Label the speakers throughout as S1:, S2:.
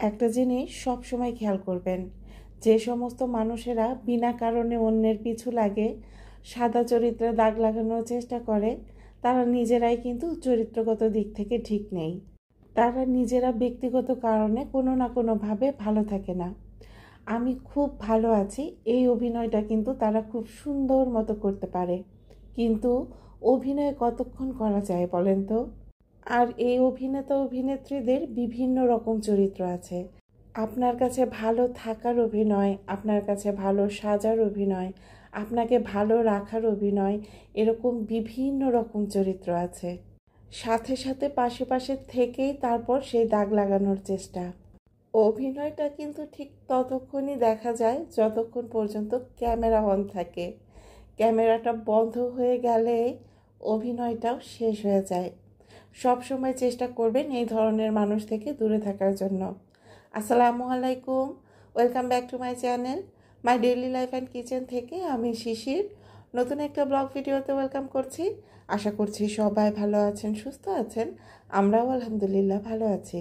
S1: একটা জিনিস সব সময় খেয়াল করবেন, যে সমস্ত মানুষেরা বিনা কারণে অন্যের পিছু লাগে, সাদা চরিত্রে দাগ লাগানোর চেষ্টা করে, তারা নিজেরাই কিন্তু চরিত্রগত দিক থেকে ঠিক নেই। তারা নিজেরা ব্যক্তিগত কারণে কোনো না কোনোভাবে ভালো থাকে না। আমি খুব ভালো আছি এই অভিনয়টা কিন্তু তারা খুব সুন্দর মতো করতে পারে, কিন্তু অভিনয় কতক্ষণ করা যায় বলেন তো? আর এই অভিনেতা অভিনেত্রীদের বিভিন্ন রকম চরিত্র আছে। আপনার কাছে ভালো থাকার অভিনয়, আপনার কাছে ভালো সাজার অভিনয়, আপনাকে ভালো রাখার অভিনয়, এরকম বিভিন্ন রকম চরিত্র আছে। সাথে সাথে পাশে পাশে থেকেই তারপর সেই দাগ লাগানোর চেষ্টা। অভিনয়টা কিন্তু ঠিক ততক্ষণই দেখা যায় যতক্ষণ পর্যন্ত ক্যামেরা অন থাকে। ক্যামেরাটা বন্ধ হয়ে গেলে অভিনয়টাও শেষ হয়ে যায়। সব সময় চেষ্টা করবেন এই ধরনের মানুষ থেকে দূরে থাকার জন্য। আসসালামু আলাইকুম, welcome back to my channel my daily life and kitchen থেকে আমি শিশির নতুন একটা ব্লগ ভিডিওতে ওয়েলকাম করছি। আশা করছি সবাই ভালো আছেন, সুস্থ আছেন। আমরাও আলহামদুলিল্লাহ ভালো আছি।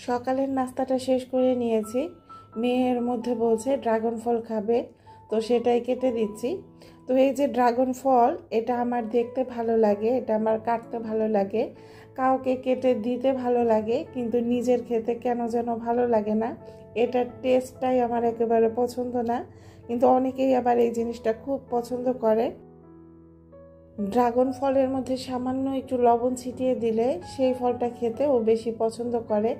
S1: সকালের নাস্তাটা শেষ করে নিয়েছি। মেয়ের মধ্যে বলছে ড্রাগন ফল খাবে, তো সেটাই কেটে দিচ্ছি। তো এই যে ড্রাগন ফল, এটা আমার দেখতে ভালো লাগে, এটা আমার কাটতে ভালো লাগে, কাউকে কেটে দিতে ভালো লাগে, কিন্তু নিজের খেতে কেন যেন ভালো লাগে না। এটার টেস্টটাই আমার একেবারে পছন্দ না, কিন্তু অনেকেই আবার এই জিনিসটা খুব পছন্দ করে। ড্রাগন ফলের মধ্যে সামান্য একটু লবণ ছিটিয়ে দিলে সেই ফলটা খেতে ও বেশি পছন্দ করে,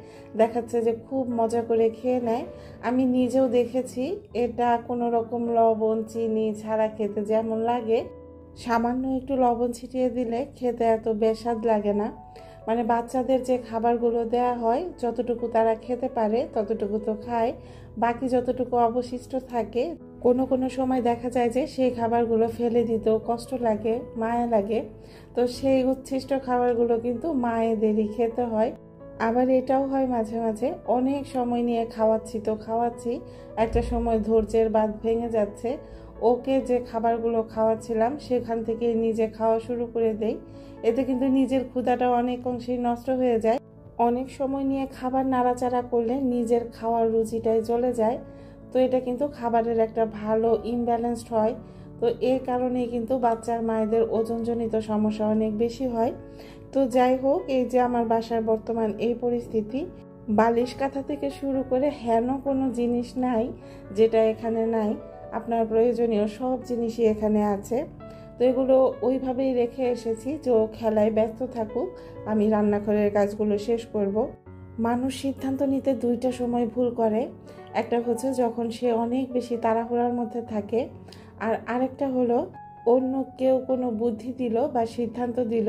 S1: দেখাচ্ছে যে খুব মজা করে খেয়ে নেয়। আমি নিজেও দেখেছি এটা কোনো রকম লবণ চিনি ছাড়া খেতে যেমন লাগে, সামান্য একটু লবণ ছিটিয়ে দিলে খেতে এত বেস্বাদ লাগে না। মানে বাচ্চাদের যে খাবারগুলো দেয়া হয় যতটুকু তারা খেতে পারে ততটুকু তো খায়, বাকি যতটুকু অবশিষ্ট থাকে কোনো কোনো সময় দেখা যায় যে সেই খাবারগুলো ফেলে দিতেও কষ্ট লাগে, মায়া লাগে। তো সেই উচ্ছিষ্ট খাবারগুলো কিন্তু মায়েদেরই খেতে হয়। আবার এটাও হয় মাঝে মাঝে অনেক সময় নিয়ে খাওয়াচ্ছি, একটা সময় ধৈর্যের বাঁধ ভেঙে যাচ্ছে, ওকে যে খাবারগুলো খাওয়াচ্ছিলাম সেখান থেকে নিজে খাওয়া শুরু করে দেই। এতে কিন্তু নিজের ক্ষুধাটা অনেক অংশেই নষ্ট হয়ে যায়। অনেক সময় নিয়ে খাবার নাড়াচাড়া করলে নিজের খাওয়ার রুচিটাই চলে যায়। তো এটা কিন্তু খাবারের একটা ভালো ইমব্যালেন্সড হয়। তো এই কারণেই কিন্তু বাচ্চার মায়েদের ওজনজনিত সমস্যা অনেক বেশি হয়। তো যাই হোক, এই যে আমার বাসার বর্তমান এই পরিস্থিতি, বালিশ কাঁথা থেকে শুরু করে হেন কোনো জিনিস নাই যেটা এখানে নাই। আপনার প্রয়োজনীয় সব জিনিসই এখানে আছে। তো এগুলো ওইভাবেই রেখে এসেছি যে ও খেলায় ব্যস্ত থাকুক, আমি রান্নাঘরের কাজগুলো শেষ করব। মানুষ সিদ্ধান্ত নিতে দুইটা সময় ভুল করে, একটা হচ্ছে যখন সে অনেক বেশি তাড়াহুড়ার মধ্যে থাকে, আর আরেকটা হলো অন্য কেউ কোনো বুদ্ধি দিল বা সিদ্ধান্ত দিল,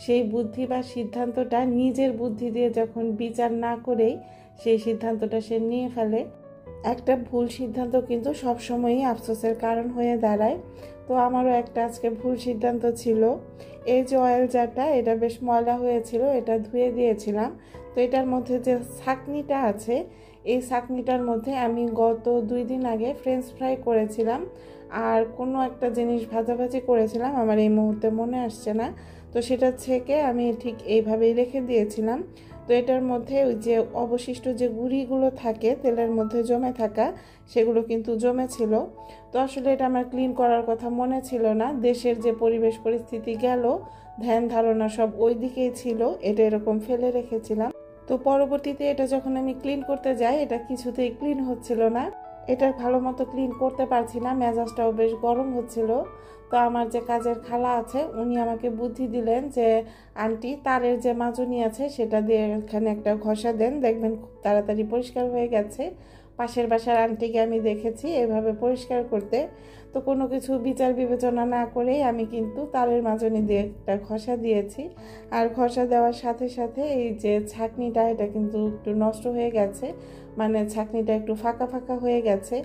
S1: সেই বুদ্ধি বা সিদ্ধান্তটা নিজের বুদ্ধি দিয়ে যখন বিচার না করেই সেই সিদ্ধান্তটা সে নিয়ে ফেলে। একটা ভুল সিদ্ধান্ত কিন্তু সবসময়ই আফসোসের কারণ হয়ে দাঁড়ায়। তো আমারও একটা আজকে ভুল সিদ্ধান্ত ছিল। এই যে অয়েল জারটা, এটা বেশ ময়লা হয়েছিল, এটা ধুয়ে দিয়েছিলাম। তো এটার মধ্যে যে ছাঁকনিটা আছে, এই ছাঁকনিটার মধ্যে আমি গত 2 দিন আগে ফ্রেঞ্চ ফ্রাই করেছিলাম আর কোনো একটা জিনিস ভাজাভাজি করেছিলাম, আমার এই মুহূর্তে মনে আসছে না। তো সেটা ছেঁকে আমি ঠিক এইভাবেই রেখে দিয়েছিলাম। তো এটার মধ্যে ওই যে অবশিষ্ট যে গুঁড়িগুলো থাকে তেলের মধ্যে জমে থাকা, সেগুলো কিন্তু জমেছিল। তো আসলে এটা আমার ক্লিন করার কথা মনে ছিল না, দেশের যে পরিবেশ পরিস্থিতি গেল, ধ্যান ধারণা সব ওই দিকেই ছিল, এটা এরকম ফেলে রেখেছিলাম। তো পরবর্তীতে এটা যখন আমি ক্লিন করতে যাই, এটা কিছুতেই ক্লিন হচ্ছিল না, এটা ভালো মতো ক্লিন করতে পারছি না, মেজাজটাও বেশ গরম হচ্ছিল। তো আমার যে কাজের খালা আছে উনি আমাকে বুদ্ধি দিলেন যে আন্টি, তারের যে মাজনি আছে সেটা দিয়ে এখানে একটা ঘষা দেন, দেখবেন খুব তাড়াতাড়ি পরিষ্কার হয়ে গেছে। পাশের বাসার আন্টিকে আমি দেখেছি এভাবে পরিষ্কার করতে। তো কোনো কিছু বিচার বিবেচনা না করেই আমি কিন্তু তারের মাজনি দিয়ে একটা ঘষা দিয়েছি, আর ঘষা দেওয়ার সাথে সাথে এই যে ছাঁকনিটা, এটা কিন্তু একটু নষ্ট হয়ে গেছে, মানে ছাঁকনিটা একটু ফাঁকা ফাঁকা হয়ে গেছে।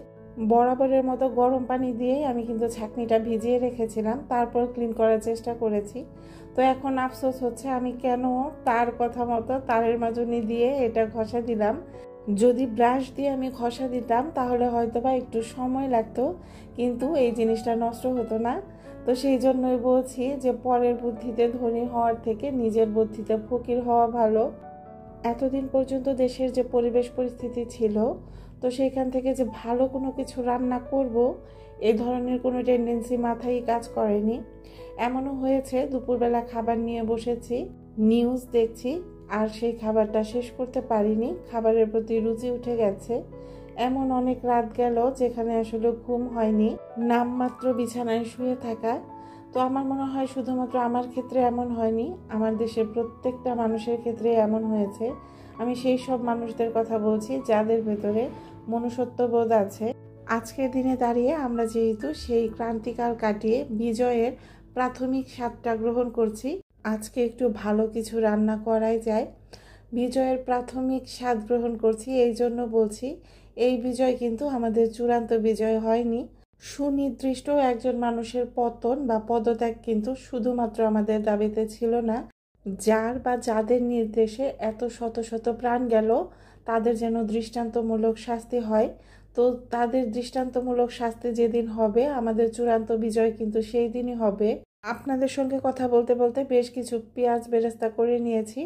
S1: বরাবরের মতো গরম পানি দিয়েই আমি কিন্তু ছাঁকনিটা ভিজিয়ে রেখেছিলাম, তারপর ক্লিন করার চেষ্টা করেছি। তো এখন আফসোস হচ্ছে আমি কেন তার কথা মতো তারের মাজনি দিয়ে এটা ঘষা দিলাম। যদি ব্রাশ দিয়ে আমি ঘষা দিতাম তাহলে হয়তো বা একটু সময় লাগতো, কিন্তু এই জিনিসটা নষ্ট হতো না। তো সেই জন্যই বলছি যে পরের বুদ্ধিতে ধনী হওয়ার থেকে নিজের বুদ্ধিতে ফকির হওয়া ভালো। এতদিন পর্যন্ত দেশের যে পরিবেশ পরিস্থিতি ছিল, তো সেইখান থেকে যে ভালো কোনো কিছু রান্না করব এই ধরনের কোনো টেন্ডেন্সি মাথায় কাজ করেনি। এমনও হয়েছে দুপুরবেলা খাবার নিয়ে বসেছি, নিউজ দেখছি, আর সেই খাবারটা শেষ করতে পারিনি, খাবারের প্রতি রুচি উঠে গেছে। এমন অনেক রাত গেল যেখানে আসলে ঘুম হয়নি, নামমাত্র বিছানায় শুয়ে থাকা। তো আমার মনে হয় শুধুমাত্র আমার ক্ষেত্রে এমন হয়নি, আমার দেশের প্রত্যেকটা মানুষের ক্ষেত্রে এমন হয়েছে। আমি সেই সব মানুষদের কথা বলছি যাদের ভেতরে মনুষ্যত্ববোধ আছে। আজকের দিনে দাঁড়িয়ে আমরা যেহেতু সেই ক্রান্তিকাল কাটিয়ে বিজয়ের প্রাথমিক স্বাদটা গ্রহণ করছি, আজকে একটু ভালো কিছু রান্না করাই যায়। বিজয়ের প্রাথমিক স্বাদ গ্রহণ করছি, এই জন্য বলছি এই বিজয় কিন্তু আমাদের চূড়ান্ত বিজয় হয়নি। সুনির্দিষ্ট একজন মানুষের পতন বা পদত্যাগ কিন্তু শুধুমাত্র আমাদের দাবিতে ছিল না। যার বা যাদের নির্দেশে এত শত শত প্রাণ গেল, তাদের যেন দৃষ্টান্তমূলক শাস্তি হয়। তো তাদের দৃষ্টান্তমূলক শাস্তি যেদিন হবে, আমাদের চূড়ান্ত বিজয় কিন্তু সেই দিনই হবে। আপনাদের সঙ্গে কথা বলতে বলতে বেশ কিছু পেঁয়াজ বেরেস্তা করে নিয়েছি।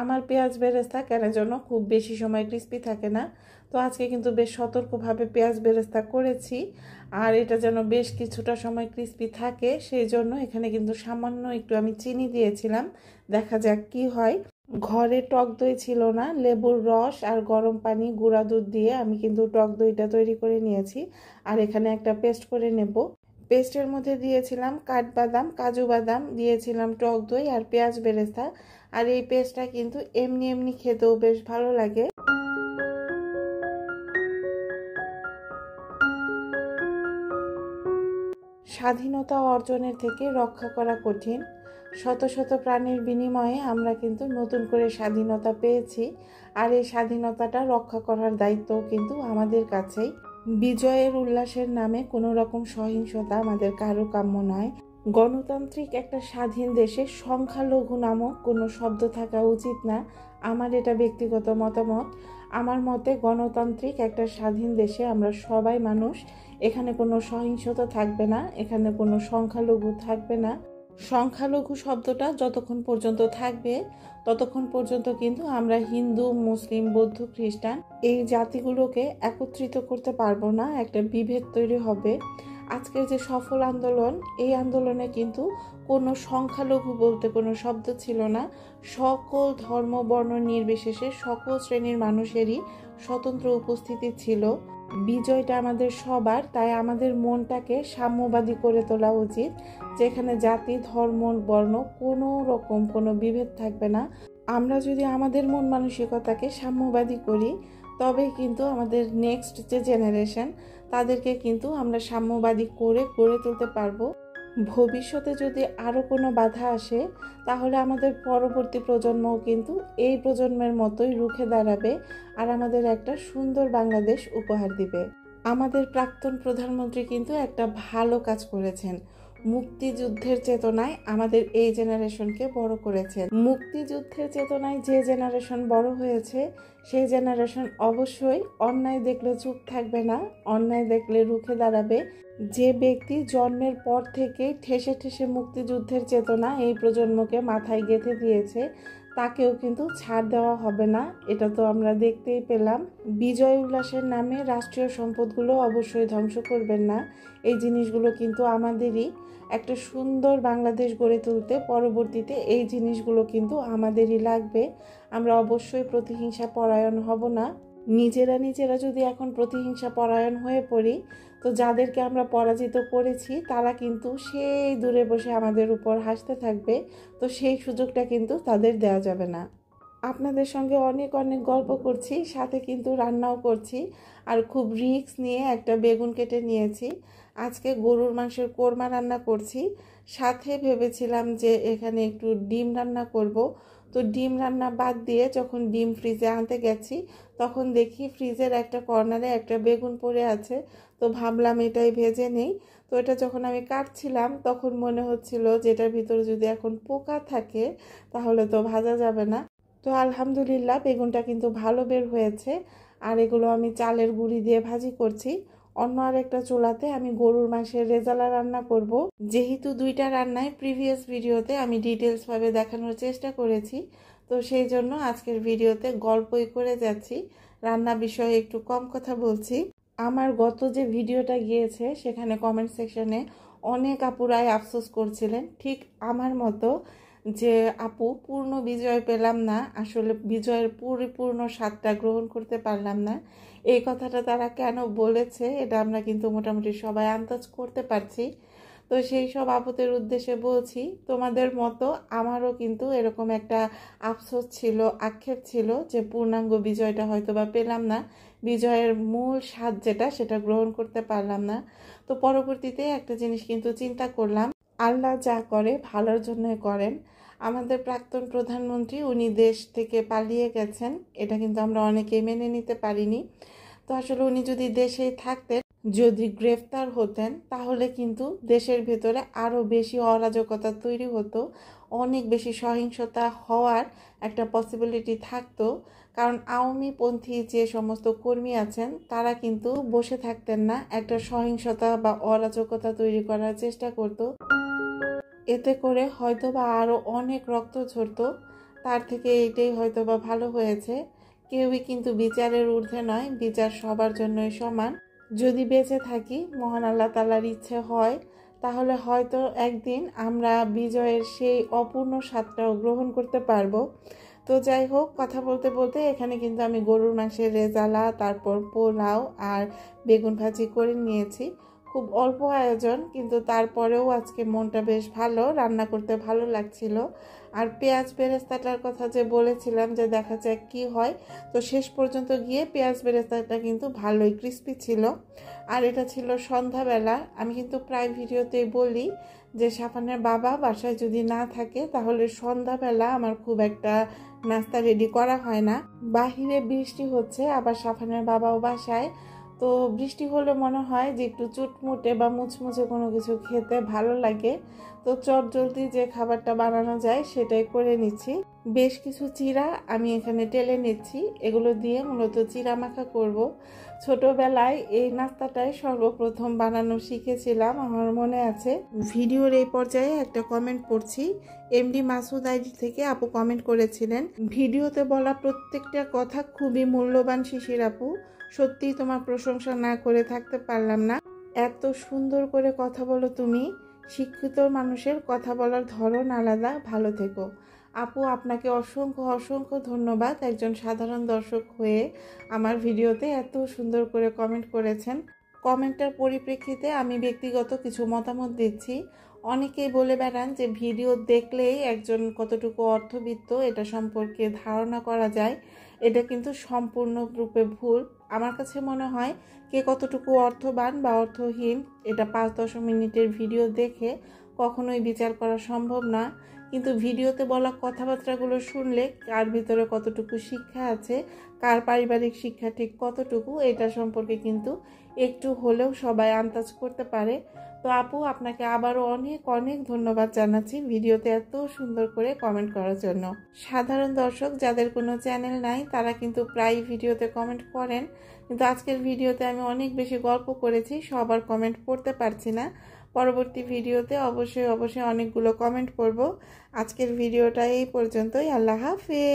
S1: আমার পেঁয়াজ বেরেস্তা কেন যেন খুব বেশি সময় ক্রিস্পি থাকে না, তো আজকে কিন্তু বেশ সতর্কভাবে পেঁয়াজ বেরেস্তা করেছি। আর এটা যেন বেশ কিছুটা সময় ক্রিস্পি থাকে, সেই জন্য এখানে কিন্তু সামান্য একটু আমি চিনি দিয়েছিলাম। দেখা যাক কি হয়। ঘরে টক দই ছিল না, লেবুর রস আর গরম পানি গুঁড়া দুধ দিয়ে আমি কিন্তু টক দইটা তৈরি করে নিয়েছি। আর এখানে একটা পেস্ট করে নেব। পেস্টের মধ্যে দিয়েছিলাম কাঠবাদাম, কাজু বাদাম, দিয়েছিলাম টক দই আর পেঁয়াজ বেরেস্তা। আর এই পেস্টটা কিন্তু এমনি এমনি খেতেও বেশ ভালো লাগে। স্বাধীনতা অর্জনের থেকে রক্ষা করা কঠিন। শত শত প্রাণের বিনিময়ে আমরা কিন্তু নতুন করে স্বাধীনতা পেয়েছি, আর এই স্বাধীনতাটা রক্ষা করার দায়িত্ব কিন্তু আমাদের কাছেই। বিজয়ের উল্লাসের নামে কোনো রকম সহিংসতা আমাদের কারো কাম্য নয়। গণতান্ত্রিক একটা স্বাধীন দেশে সংখ্যালঘু নামক কোনো শব্দ থাকা উচিত না, আমার এটা ব্যক্তিগত মতামত। আমার মতে গণতান্ত্রিক একটা স্বাধীন দেশে আমরা সবাই মানুষ, এখানে কোনো সহিংসতা থাকবে না, এখানে কোনো সংখ্যালঘু থাকবে না। সংখ্যালঘু শব্দটা যতক্ষণ পর্যন্ত থাকবে ততক্ষণ পর্যন্ত কিন্তু আমরা হিন্দু, মুসলিম, বৌদ্ধ, খ্রিস্টান এই জাতিগুলোকে একত্রিত করতে পারবো না, একটা বিভেদ তৈরি হবে। আজকের যে সফল আন্দোলন, এই আন্দোলনে কিন্তু কোনো সংখ্যালঘু বলতে কোনো শব্দ ছিল না। সকল ধর্ম বর্ণ নির্বিশেষে সকল শ্রেণীর মানুষেরই স্বতন্ত্র উপস্থিতি ছিল। বিজয়টা আমাদের সবার, তাই আমাদের মনটাকে সাম্যবাদী করে তোলা উচিত, যেখানে জাতি, ধর্ম, বর্ণ কোনো রকম কোনো বিভেদ থাকবে না। আমরা যদি আমাদের মন মানসিকতাকে সাম্যবাদী করি, তবেই কিন্তু আমাদের নেক্সট যে জেনারেশন, তাদেরকে কিন্তু আমরা সাম্যবাদী করে গড়ে তুলতে পারবো। ভবিষ্যতে যদি আরও কোনো বাধা আসে, তাহলে আমাদের পরবর্তী প্রজন্মও কিন্তু এই প্রজন্মের মতোই রুখে দাঁড়াবে আর আমাদের একটা সুন্দর বাংলাদেশ উপহার দিবে। আমাদের প্রাক্তন প্রধানমন্ত্রী কিন্তু একটা ভালো কাজ করেছেন, মুক্তিযুদ্ধের চেতনায় আমাদের এই জেনারেশনকে বড় করেছেন। মুক্তিযুদ্ধের চেতনায় যে জেনারেশন বড় হয়েছে, সেই জেনারেশন অবশ্যই অন্যায় দেখলে চুপ থাকবে না, অন্যায় দেখলে রুখে দাঁড়াবে। যে ব্যক্তি জন্মের পর থেকে ঠেসে ঠেসে মুক্তিযুদ্ধের চেতনা এই প্রজন্মকে মাথায় গেঁথে দিয়েছে, তাকেও কিন্তু ছাড় দেওয়া হবে না, এটা তো আমরা দেখতেই পেলাম। বিজয় উল্লাসের নামে রাষ্ট্রীয় সম্পদগুলো অবশ্যই ধ্বংস করবেন না, এই জিনিসগুলো কিন্তু আমাদেরই। একটা সুন্দর বাংলাদেশ গড়ে তুলতে পরবর্তীতে এই জিনিসগুলো কিন্তু আমাদেরই লাগবে। আমরা অবশ্যই প্রতিহিংসা পরায়ণ হব না। নিজেরা যদি এখন প্রতিহিংসা পরায়ণ হয়ে পড়ি, তো যাদেরকে আমরা পরাজিত করেছি তারা কিন্তু সেই দূরে বসে আমাদের উপর হাসতে থাকবে, তো সেই সুযোগটা কিন্তু তাদের দেওয়া যাবে না। আপনাদের সঙ্গে অনেক অনেক গল্প করছি, সাথে কিন্তু রান্নাও করছি, আর খুব রিস্ক নিয়ে একটা বেগুন কেটে নিয়েছি। আজকে গরুর মাংসের কোরমা রান্না করছি, সাথে ভেবেছিলাম যে এখানে একটু ডিম রান্না করব। তো ডিম রান্না বাদ দিয়ে যখন ডিম ফ্রিজে আনতে গেছি, তখন দেখি ফ্রিজের একটা কর্নারে একটা বেগুন পড়ে আছে, তো ভাবলাম এটাই ভেজে নেই। তো এটা যখন আমি কাটছিলাম তখন মনে হচ্ছিল যে এটার ভিতরে যদি এখন পোকা থাকে তাহলে তো ভাজা যাবে না। তো আলহামদুলিল্লাহ বেগুনটা কিন্তু ভালো বের হয়েছে। আর এগুলো আমি চালের গুঁড়ি দিয়ে ভাজি করছি। অন্য আরেকটা চুলাতে আমি গরুর মাংসের রেজালা রান্না করব। যেহেতু দুইটা রান্নায় প্রিভিয়াস ভিডিওতে আমি ডিটেলসভাবে দেখানোর চেষ্টা করেছি, তো সেই জন্য আজকের ভিডিওতে গল্পই করে যাচ্ছি, রান্না বিষয়ে একটু কম কথা বলছি। আমার গত যে ভিডিওটা গিয়েছে সেখানে কমেন্ট সেকশনে অনেক আপুরাই আফসোস করছিলেন ঠিক আমার মতো, যে আপু পূর্ণ বিজয় পেলাম না, আসলে বিজয়ের পরিপূর্ণ স্বাদটা গ্রহণ করতে পারলাম না। এই কথাটা তারা কেন বলেছে এটা আমরা কিন্তু মোটামুটি সবাই আন্দাজ করতে পারছি। তো সেই সব আপুদের উদ্দেশ্যে বলছি, তোমাদের মতো আমারও কিন্তু এরকম একটা আফসোস ছিল, আক্ষেপ ছিল যে পূর্ণাঙ্গ বিজয়টা হয়তো বা পেলাম না, বিজয়ের মূল স্বাদ যেটা সেটা গ্রহণ করতে পারলাম না। তো পরবর্তীতে একটা জিনিস কিন্তু চিন্তা করলাম, আল্লাহ যা করে ভালোর জন্যই করেন। আমাদের প্রাক্তন প্রধানমন্ত্রী উনি দেশ থেকে পালিয়ে গেছেন, এটা কিন্তু আমরা অনেকেই মেনে নিতে পারিনি। তো আসলে উনি যদি দেশেই থাকতেন, যদি গ্রেফতার হতেন, তাহলে কিন্তু দেশের ভেতরে আরও বেশি অরাজকতা তৈরি হতো, অনেক বেশি সহিংসতা হওয়ার একটা পসিবিলিটি থাকতো। কারণ আওয়ামীপন্থী যে সমস্ত কর্মী আছেন তারা কিন্তু বসে থাকতেন না, একটা সহিংসতা বা অরাজকতা তৈরি করার চেষ্টা করতো। এতে করে হয়তো বা আরও অনেক রক্ত ঝরতো। তার থেকে এইটাই হয়তো বা ভালো হয়েছে। কেউই কিন্তু বিচারের ঊর্ধ্বে নয়, বিচার সবার জন্যই সমান। যদি বেঁচে থাকি, মহান আল্লাহ তাআলার ইচ্ছে হয়, তাহলে হয়তো একদিন আমরা বিজয়ের সেই অপূর্ণ স্বাদটাও গ্রহণ করতে পারবো। তো যাই হোক, কথা বলতে বলতে এখানে কিন্তু আমি গরুর মাংসের রেজালা, তারপর পোলাও আর বেগুন ভাজি করে নিয়েছি। খুব অল্প আয়োজন, কিন্তু তারপরেও আজকে মনটা বেশ ভালো, রান্না করতে ভালো লাগছিল। আর পেঁয়াজ বেরেস্তাটার কথা যে বলেছিলাম যে দেখা যাক কি হয়, তো শেষ পর্যন্ত গিয়ে পেঁয়াজ বেরেস্তাটা কিন্তু ভালোই ক্রিস্পি ছিল। আর এটা ছিল সন্ধ্যাবেলা। আমি কিন্তু প্রায় ভিডিওতেই বলি যে সাফানের বাবা বাসায় যদি না থাকে তাহলে সন্ধ্যাবেলা আমার খুব একটা নাস্তা রেডি করা হয় না। বাহিরে বৃষ্টি হচ্ছে, আবার সাফানের বাবাও বাসায়, তো বৃষ্টি হলে মনে হয় যে একটু চুটমুটে বা মুচমুচে কোনো কিছু খেতে ভালো লাগে। তো চট জলদি যে খাবারটা বানানো যায় সেটাই করে নিচ্ছি। বেশ কিছু চিড়া আমি এখানে টেলে নিচ্ছি, এগুলো দিয়ে মূলত চিড়া মাখা করব। ছোটবেলায় এই নাস্তাটাই সর্বপ্রথম বানানো শিখেছিলাম, আমার মনে আছে। ভিডিওর এই পর্যায়ে একটা কমেন্ট পড়ছি, এমডি মাসুদ আইডি থেকে আপু কমেন্ট করেছিলেন, ভিডিওতে বলা প্রত্যেকটা কথা খুবই মূল্যবান শিশির আপু, সত্যি তোমার প্রশংসা না করে থাকতে পারলাম না। এত সুন্দর করে কথা বলো তুমি, শিক্ষিত মানুষের কথা বলার ধরন আলাদা, ভালো থেকো। আপু আপনাকে অসংখ্য অসংখ্য ধন্যবাদ, একজন সাধারণ দর্শক হয়ে আমার ভিডিওতে এত সুন্দর করে কমেন্ট করেছেন। কমেন্টের পরিপ্রেক্ষিতে আমি ব্যক্তিগত কিছু মতামত দিচ্ছি। অনেকেই বলে বেড়ান যে ভিডিও দেখলেই একজন কতটুকু অর্থবিত্ত এটা সম্পর্কে ধারণা করা যায়, এটা কিন্তু সম্পূর্ণরূপে ভুল। আমার কাছে মনে হয় কে কতটুকু অর্থবান বা অর্থহীন এটা 5-10 মিনিটের ভিডিও দেখে কখনোই বিচার করা সম্ভব না। কিন্তু ভিডিওতে বলা কথাবার্তাগুলো শুনলে কার ভিতরে কতটুকু শিক্ষা আছে, কার পারিবারিক শিক্ষা ঠিক কতটুকু, এটা সম্পর্কে কিন্তু একটু হলেও সবাই আন্দাজ করতে পারে। তো আপু আপনাকে আবারও অনেক অনেক ধন্যবাদ জানাচ্ছি ভিডিওতে এত সুন্দর করে কমেন্ট করার জন্য। সাধারণ দর্শক যাদের কোনো চ্যানেল নাই তারা কিন্তু প্রায় ভিডিওতে কমেন্ট করেন, কিন্তু আজকের ভিডিওতে আমি অনেক বেশি গল্প করেছি, সবার কমেন্ট পড়তে পারছি না। পরবর্তী ভিডিওতে অবশ্যই অবশ্যই অনেকগুলো কমেন্ট করব। আজকের ভিডিওটা এই পর্যন্তই। আল্লাহ হাফেজ।